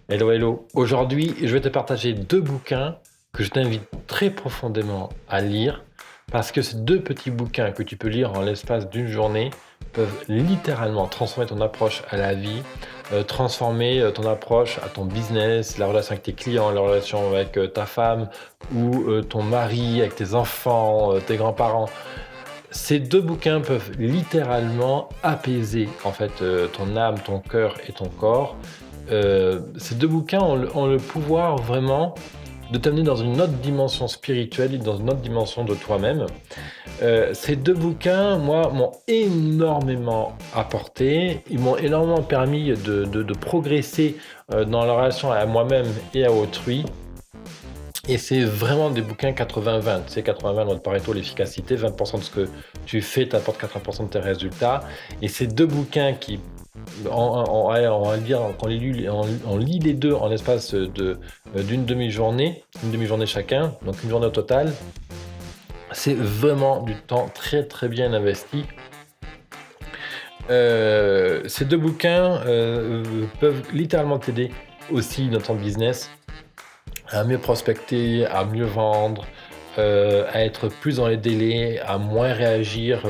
Hello, hello. Aujourd'hui, je vais te partager deux bouquins que je t'invite très profondément à lire parce que ces deux petits bouquins que tu peux lire en l'espace d'une journée peuvent littéralement transformer ton approche à la vie, transformer ton approche à ton business, la relation avec tes clients, la relation avec ta femme ou ton mari, avec tes enfants, tes grands-parents. Ces deux bouquins peuvent littéralement apaiser en fait ton âme, ton cœur et ton corps. Ces deux bouquins ont le pouvoir vraiment de t'amener dans une autre dimension spirituelle et dans une autre dimension de toi-même. Ces deux bouquins, moi, m'ont énormément apporté. Ils m'ont énormément permis de progresser dans la relation à moi-même et à autrui. Et c'est vraiment des bouquins 80-20. Tu sais, 80-20 dans le Pareto, l'efficacité, 20% de ce que tu fais t'apporte 80% de tes résultats. Et ces deux bouquins qui, on va dire, on lit les deux en l'espace d'une une demi-journée chacun, donc une journée au total. C'est vraiment du temps très très bien investi. Ces deux bouquins peuvent littéralement t'aider aussi dans ton business à mieux prospecter, à mieux vendre, à être plus dans les délais, à moins réagir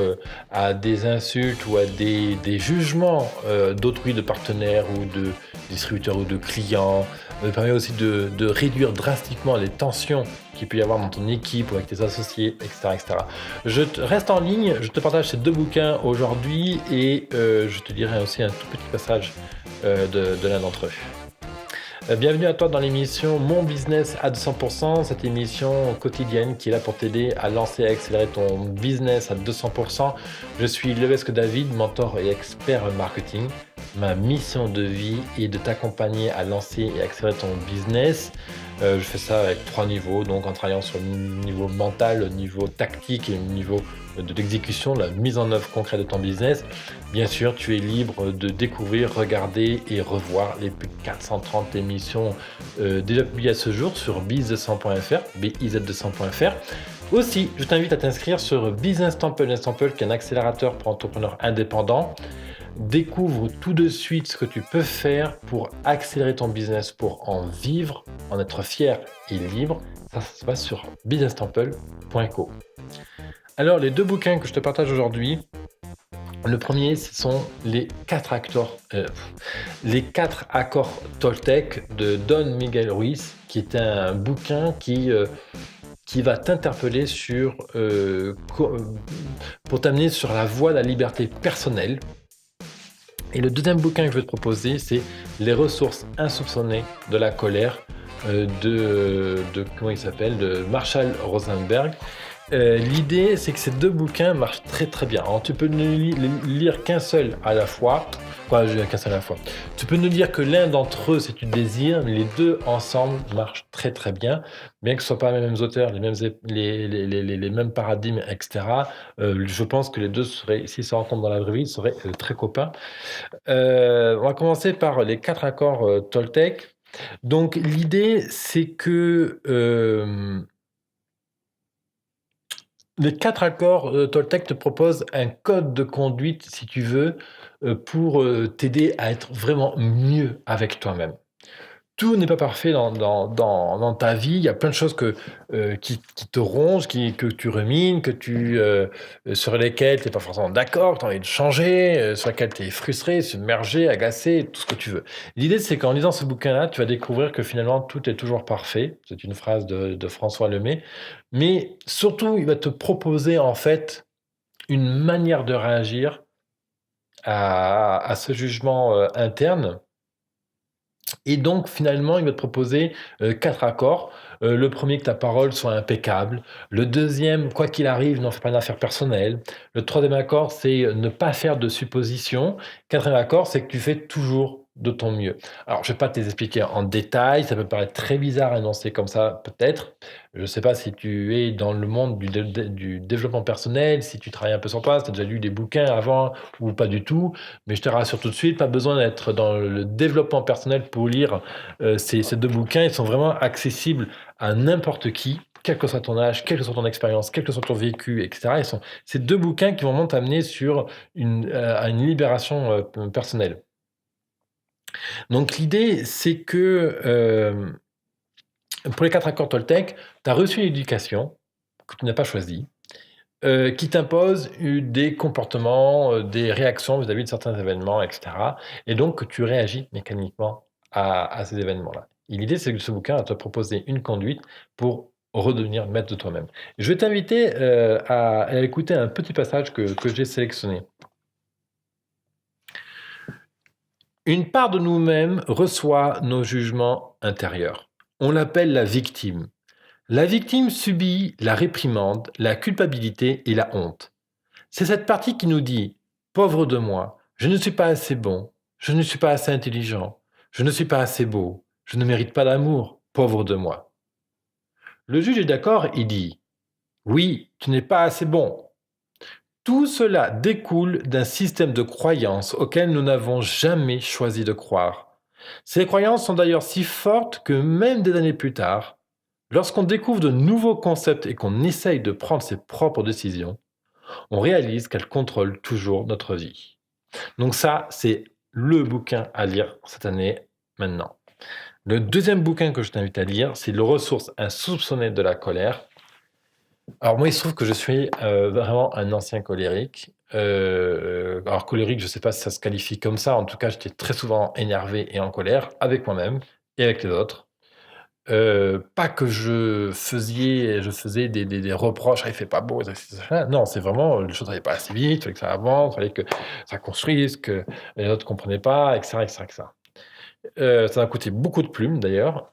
à des insultes ou à des jugements d'autrui, de partenaires ou de distributeurs ou de clients. Ça permet aussi de réduire drastiquement les tensions qu'il peut y avoir dans ton équipe ou avec tes associés, etc. etc. Reste en ligne, je te partage ces deux bouquins aujourd'hui et je te dirai aussi un tout petit passage de l'un d'entre eux. Bienvenue à toi dans l'émission Mon Business à 200%, cette émission quotidienne qui est là pour t'aider à lancer et à accélérer ton business à 200%. Je suis Levesque David, mentor et expert marketing. Ma mission de vie est de t'accompagner à lancer et accélérer ton business. Je fais ça avec 3 niveaux, donc en travaillant sur le niveau mental, le niveau tactique et le niveau de l'exécution, la mise en œuvre concrète de ton business. Bien sûr, tu es libre de découvrir, regarder et revoir les plus de 430 émissions déjà publiées à ce jour sur biz200.fr, biz200.fr. Aussi, je t'invite à t'inscrire sur Business Temple, qui est un accélérateur pour entrepreneurs indépendants. Découvre tout de suite ce que tu peux faire pour accélérer ton business, pour en vivre, en être fier et libre. Ça se passe sur businesstemple.co. Alors, les deux bouquins que je te partage aujourd'hui, le premier, ce sont les 4 accords Toltec de Don Miguel Ruiz, qui est un bouquin qui va t'interpeller pour t'amener sur la voie de la liberté personnelle. Et le deuxième bouquin que je vais te proposer, c'est Les ressources insoupçonnées de la colère de Marshall Rosenberg. L'idée, c'est que ces deux bouquins marchent très très bien. Alors, tu peux ne lire qu'un seul à la fois. Qu'un seul à la fois. Tu peux ne lire que l'un d'entre eux si tu le désires, mais les deux ensemble marchent très très bien. Bien que ce ne soient pas les mêmes auteurs, les mêmes paradigmes, etc. Je pense que les deux s'ils se rencontrent dans la vraie vie, seraient très copains. On va commencer par les 4 accords Toltec. Donc l'idée, c'est que les 4 accords Toltec te proposent un code de conduite, si tu veux, pour t'aider à être vraiment mieux avec toi-même. Tout n'est pas parfait dans ta vie. Il y a plein de choses qui te rongent, que tu rumines, sur lesquelles tu n'es pas forcément d'accord, que tu as envie de changer, sur lesquelles tu es frustré, submergé, agacé, tout ce que tu veux. L'idée, c'est qu'en lisant ce bouquin-là, tu vas découvrir que finalement, tout est toujours parfait. C'est une phrase de François Lemay. Mais surtout, il va te proposer en fait une manière de réagir à ce jugement interne. Et donc, finalement, il va te proposer 4 accords. Le premier, que ta parole soit impeccable. Le deuxième, quoi qu'il arrive, n'en fais pas une affaire personnelle. Le troisième accord, c'est ne pas faire de suppositions. Quatrième accord, c'est que tu fais toujours de ton mieux. Alors, je ne vais pas te les expliquer en détail. Ça peut paraître très bizarre à énoncer comme ça, peut-être. Je ne sais pas si tu es dans le monde du développement personnel, si tu travailles un peu sur toi, si tu as déjà lu des bouquins avant ou pas du tout. Mais je te rassure tout de suite, pas besoin d'être dans le développement personnel pour lire ces deux bouquins. Ils sont vraiment accessibles à n'importe qui, quel que soit ton âge, quelle que soit ton expérience, quel que soit ton vécu, etc. C'est deux bouquins qui vont t'amener à une libération personnelle. Donc l'idée, c'est que pour les 4 accords Toltec, tu as reçu une éducation que tu n'as pas choisie, qui t'impose des comportements, des réactions vis-à-vis de certains événements, etc. Et donc que tu réagis mécaniquement à ces événements-là. Et l'idée, c'est que ce bouquin va te proposer une conduite pour redevenir maître de toi-même. Je vais t'inviter à écouter un petit passage que j'ai sélectionné. Une part de nous-mêmes reçoit nos jugements intérieurs. On l'appelle la victime. La victime subit la réprimande, la culpabilité et la honte. C'est cette partie qui nous dit « Pauvre de moi, je ne suis pas assez bon, je ne suis pas assez intelligent, je ne suis pas assez beau, je ne mérite pas d'amour, pauvre de moi. » Le juge est d'accord, il dit « Oui, tu n'es pas assez bon. » Tout cela découle d'un système de croyances auquel nous n'avons jamais choisi de croire. Ces croyances sont d'ailleurs si fortes que même des années plus tard, lorsqu'on découvre de nouveaux concepts et qu'on essaye de prendre ses propres décisions, on réalise qu'elles contrôlent toujours notre vie. Donc ça, c'est le bouquin à lire cette année, maintenant. Le deuxième bouquin que je t'invite à lire, c'est Les ressources insoupçonnées de la colère. Alors moi, il se trouve que je suis vraiment un ancien colérique. Alors colérique, je ne sais pas si ça se qualifie comme ça. En tout cas, j'étais très souvent énervé et en colère avec moi-même et avec les autres. Pas que je faisais des reproches, ah, il fait pas beau, ça. Non, c'est vraiment, les choses n'allaient pas assez vite, il fallait que ça avance, il fallait que ça construise, que les autres comprenaient pas, etc., etc., etc. Ça m'a coûté beaucoup de plumes d'ailleurs.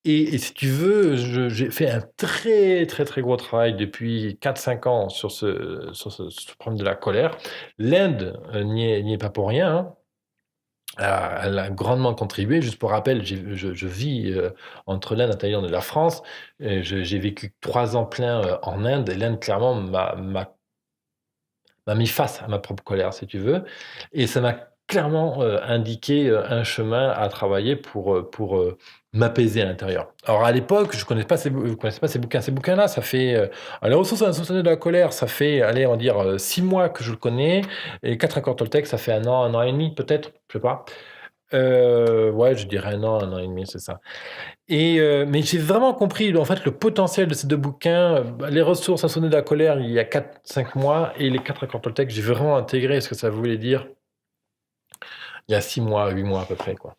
Et si tu veux, j'ai fait un très très très gros travail depuis 4-5 ans sur ce problème de la colère. L'Inde n'y est pas pour rien, hein. Elle a grandement contribué. Juste pour rappel, je vis entre l'Inde, la Thaïlande et la France. J'ai vécu 3 ans pleins en Inde, et l'Inde, clairement, m'a mis face à ma propre colère, si tu veux. Et ça m'a clairement indiqué un chemin à travailler pour m'apaiser à l'intérieur. Alors à l'époque, je ne connaissais pas ces bouquins. Ces bouquins-là, ça fait... les ressources insoupçonnées de la colère, ça fait, allez, on va dire 6 mois que je le connais. Et 4 accords Toltec, ça fait un an et demi peut-être, je sais pas. Ouais, je dirais un an et demi, c'est ça. Mais j'ai vraiment compris en fait le potentiel de ces 2 bouquins, les ressources insoupçonnées de la colère il y a 4-5 mois et les 4 accords Toltec, j'ai vraiment intégré ce que ça voulait dire il y a 6 mois, 8 mois à peu près, quoi.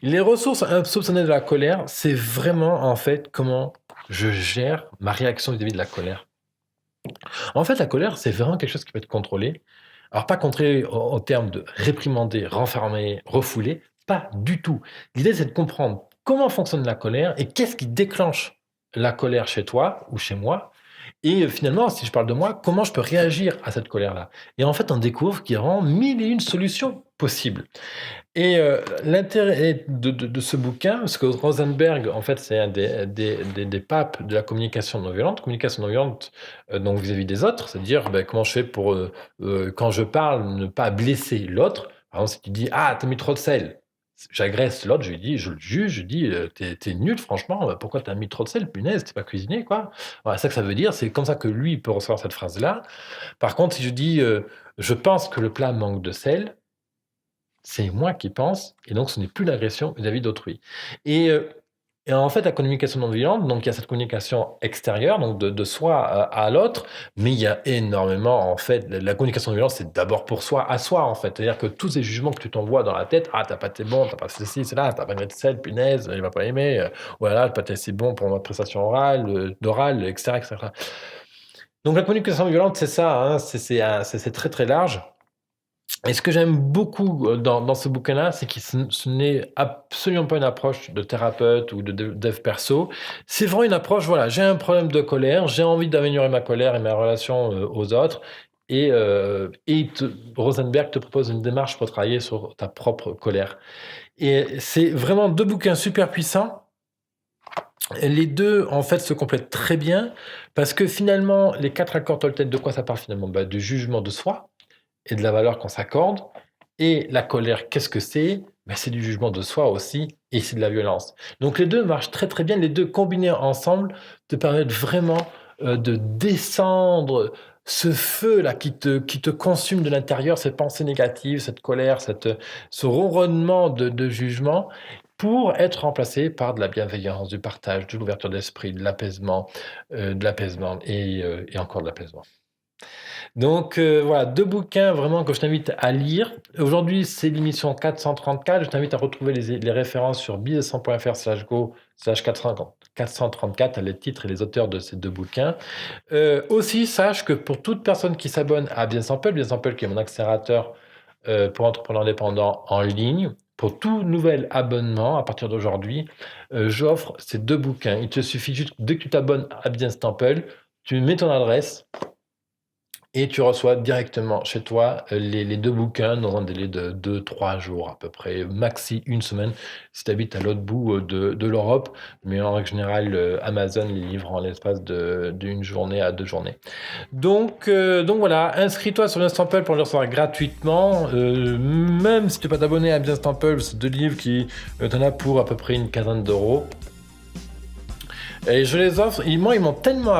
Les ressources insoupçonnées de la colère, c'est vraiment en fait comment je gère ma réaction vis-à-vis de la colère. En fait, la colère, c'est vraiment quelque chose qui peut être contrôlé. Alors pas contrôlé au terme de réprimander, renfermer, refouler, pas du tout. L'idée, c'est de comprendre comment fonctionne la colère et qu'est-ce qui déclenche la colère chez toi ou chez moi. Et finalement, si je parle de moi, comment je peux réagir à cette colère-là. Et en fait, on découvre qu'il y a vraiment 1001 solutions possibles. Et l'intérêt de ce bouquin, parce que Rosenberg, en fait, c'est un des papes de la communication non violente. Communication non violente, donc vis-à-vis des autres, c'est-à-dire comment je fais pour, quand je parle, ne pas blesser l'autre. Par exemple, si tu dis ah, t'as mis trop de sel, j'agresse l'autre, je lui dis, je le juge, je dis t'es nul, franchement, pourquoi t'as mis trop de sel, punaise, t'es pas cuisiné, quoi. Voilà, ça que ça veut dire, c'est comme ça que lui peut recevoir cette phrase-là. Par contre, si je dis je pense que le plat manque de sel, c'est moi qui pense, et donc ce n'est plus l'agression vis-à-vis d'autrui. Et, et en fait, la communication non violente, donc il y a cette communication extérieure, donc de soi à l'autre, mais il y a énormément, en fait, la communication non violente, c'est d'abord pour soi, à soi, en fait. C'est-à-dire que tous ces jugements que tu t'envoies dans la tête, ah, t'as pas été bon, t'as pas fait ceci, cela, t'as pas mis de sel, punaise, il va pas aimer, voilà, t'as pas été assez bon pour ma prestation orale, d'oral, etc., etc. Donc la communication non violente, c'est ça, hein, c'est très très large. Et ce que j'aime beaucoup dans ce bouquin-là, c'est que ce n'est absolument pas une approche de thérapeute ou de dev perso. C'est vraiment une approche, voilà, j'ai un problème de colère, j'ai envie d'améliorer ma colère et ma relation aux autres. Rosenberg te propose une démarche pour travailler sur ta propre colère. Et c'est vraiment 2 bouquins super puissants. Les 2, en fait, se complètent très bien parce que finalement, les 4 accords Toltec, de quoi ça parle finalement? Du jugement de soi et de la valeur qu'on s'accorde. Et la colère, qu'est-ce que c'est? C'est du jugement de soi aussi, et c'est de la violence. Donc les 2 marchent très très bien, les 2 combinés ensemble te permettent vraiment de descendre ce feu-là qui te consume de l'intérieur, cette pensée négative, cette colère, ce ronronnement de jugement, pour être remplacé par de la bienveillance, du partage, de l'ouverture d'esprit, de l'apaisement et encore de l'apaisement. Donc voilà, 2 bouquins vraiment que je t'invite à lire. Aujourd'hui, c'est l'émission 434. Je t'invite à retrouver les références sur business100.fr/go/434, les titres et les auteurs de ces 2 bouquins. Aussi, sache que pour toute personne qui s'abonne à Bien Sample qui est mon accélérateur pour entrepreneurs indépendants en ligne, pour tout nouvel abonnement à partir d'aujourd'hui, j'offre ces 2 bouquins. Il te suffit juste, dès que tu t'abonnes à Bien Sample, tu mets ton adresse et tu reçois directement chez toi les 2 bouquins dans un délai de 2-3 jours à peu près, maxi 1 semaine si tu habites à l'autre bout de l'Europe. Mais en règle générale, Amazon les livre en l'espace d'une journée à 2 journées. Donc voilà, inscris-toi sur Bienstample pour le recevoir gratuitement. Même si tu n'es pas abonné à Bienstample, c'est 2 livres qui t'en as pour à peu près une quinzaine d'euros. Et je les offre, ils m'ont tellement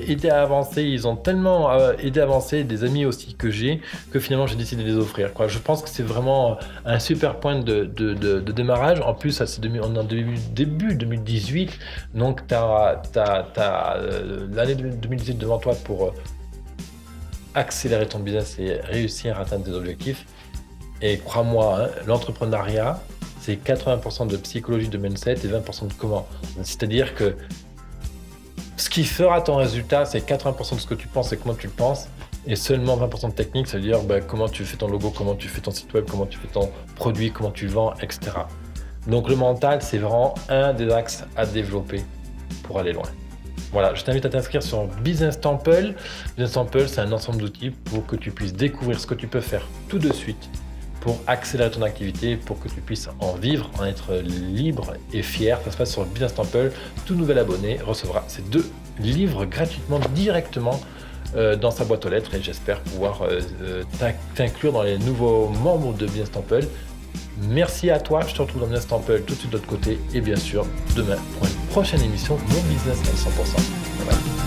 aidé à avancer, ils ont tellement aidé à avancer, des amis aussi que j'ai, que finalement j'ai décidé de les offrir, quoi. Je pense que c'est vraiment un super point de démarrage. En plus, on est en début 2018, donc t'as l'année 2018 devant toi pour accélérer ton business et réussir à atteindre tes objectifs. Et crois-moi, hein, l'entrepreneuriat, c'est 80% de psychologie de mindset et 20% de comment. C'est-à-dire que ce qui fera ton résultat, c'est 80% de ce que tu penses et comment tu le penses, et seulement 20% de technique, c'est-à-dire comment tu fais ton logo, comment tu fais ton site web, comment tu fais ton produit, comment tu vends, etc. Donc le mental, c'est vraiment un des axes à développer pour aller loin. Voilà, je t'invite à t'inscrire sur Business Temple. Business Temple, c'est un ensemble d'outils pour que tu puisses découvrir ce que tu peux faire tout de suite pour accélérer ton activité, pour que tu puisses en vivre, en être libre et fier. Ça se passe sur Business Temple. Tout nouvel abonné recevra ces 2 livres gratuitement, directement dans sa boîte aux lettres, et j'espère pouvoir t'inclure dans les nouveaux membres de Business Temple. Merci à toi, je te retrouve dans Business Temple tout de suite de l'autre côté, et bien sûr demain pour une prochaine émission Mon Business à 100%. Bye bye.